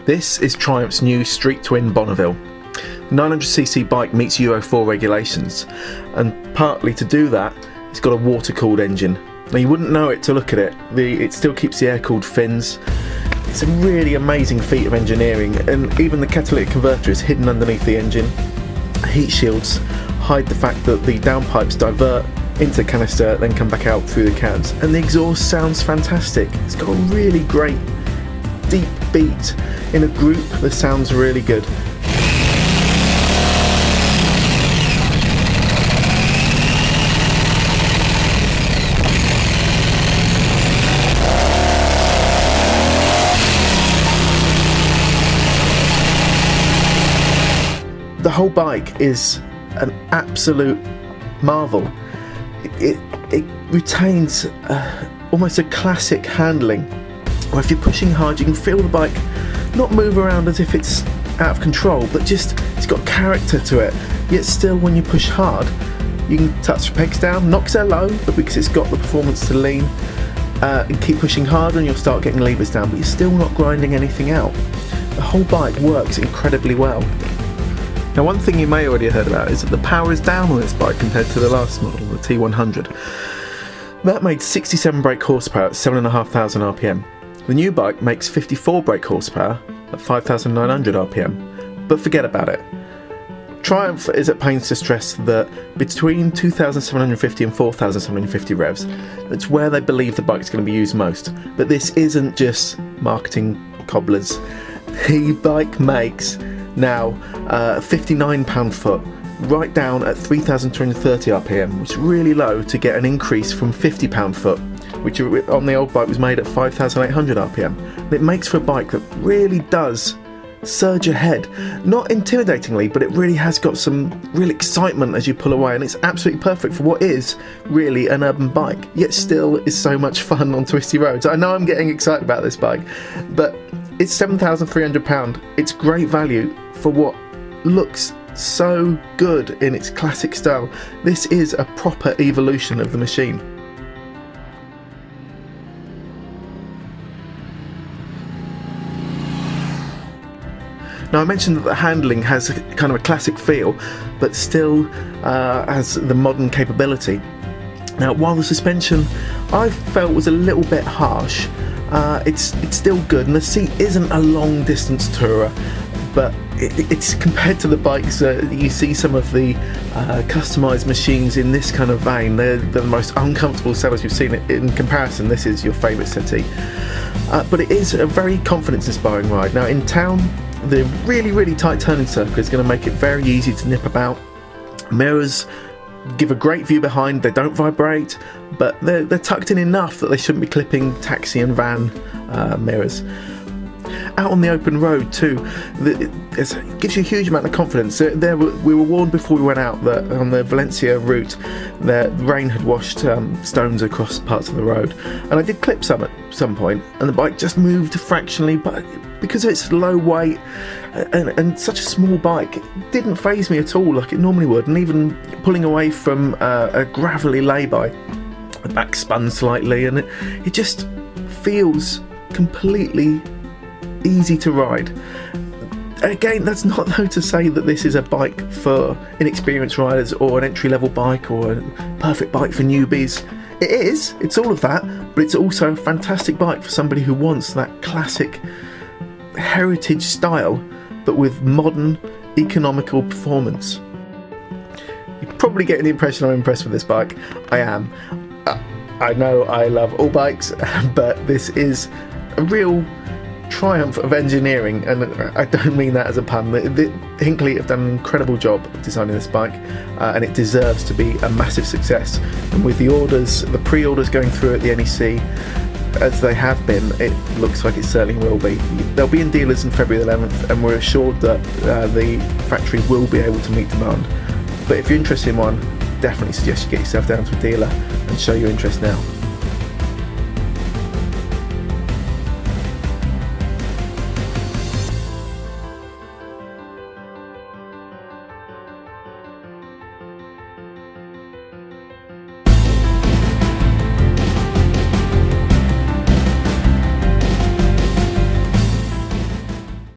This is Triumph's new Street Twin Bonneville. 900cc bike meets Euro 4 regulations, and partly to do that it's got a water-cooled engine. Now you wouldn't know it to look at it, it still keeps the air-cooled fins. It's a really amazing feat of engineering, and even the catalytic converter is hidden underneath the engine. Heat shields hide the fact that the downpipes divert into the canister, then come back out through the cans, and the exhaust sounds fantastic. It's got a really great deep beat in a group that sounds really good. The whole bike is an absolute marvel. It retains almost a classic handling, where if you're pushing hard you can feel the bike not move around as if it's out of control, but just it's got character to it. Yet still, when you push hard you can touch the pegs down, not because they're low, but because it's got the performance to lean, and keep pushing harder and you'll start getting levers down, but you're still not grinding anything out. The whole bike works incredibly well. Now, one thing you may already have heard about is that the power is down on this bike compared to the last model, the T100. That made 67 brake horsepower at 7,500 RPM. The new bike makes 54 brake horsepower at 5,900 RPM, but forget about it. Triumph is at pains to stress that between 2,750 and 4,750 revs, that's where they believe the bike's going to be used most. But this isn't just marketing cobblers. The bike makes now £59 foot, right down at 3,230 RPM, which is really low to get an increase from £50 foot, which on the old bike was made at 5,800 RPM. And it makes for a bike that really does surge ahead, not intimidatingly, but it really has got some real excitement as you pull away, and it's absolutely perfect for what is really an urban bike, yet still is so much fun on twisty roads. I know I'm getting excited about this bike, but it's £7,300. It's great value for what looks so good in its classic style. This is a proper evolution of the machine. Now, I mentioned that the handling has kind of a classic feel, but still has the modern capability. Now, while the suspension I felt was a little bit harsh, it's still good, and the seat isn't a long distance tourer, but it's compared to the bikes you see some of the customised machines in this kind of vein. They're the most uncomfortable sellers you've seen. In comparison, this is your favourite settee, but it is a very confidence-inspiring ride. Now, in town, the really tight turning circle is going to make it very easy to nip about. Mirrors give a great view behind. They don't vibrate, but they're tucked in enough that they shouldn't be clipping taxi and van mirrors. Out on the open road too, it gives you a huge amount of confidence. We were warned before we went out that on the Valencia route, the rain had washed stones across parts of the road, and I did clip some at some point, and the bike just moved fractionally, but because of its low weight and such a small bike, it didn't faze me at all like it normally would. And even pulling away from a gravelly lay-by, the back spun slightly, and it just feels completely easy to ride. Again, that's not though to say that this is a bike for inexperienced riders or an entry-level bike or a perfect bike for newbies. It's all of that, but it's also a fantastic bike for somebody who wants that classic heritage style, but with modern, economical performance. You're probably getting the impression I'm impressed with this bike. I am. I know I love all bikes, but this is a real triumph of engineering, and I don't mean that as a pun. Hinckley have done an incredible job of designing this bike, and it deserves to be a massive success. And with the pre-orders going through at the NEC as they have been, it looks like it certainly will be. They'll be in dealers on February 11th, and we're assured that the factory will be able to meet demand. But if you're interested in one, definitely suggest you get yourself down to a dealer and show your interest now.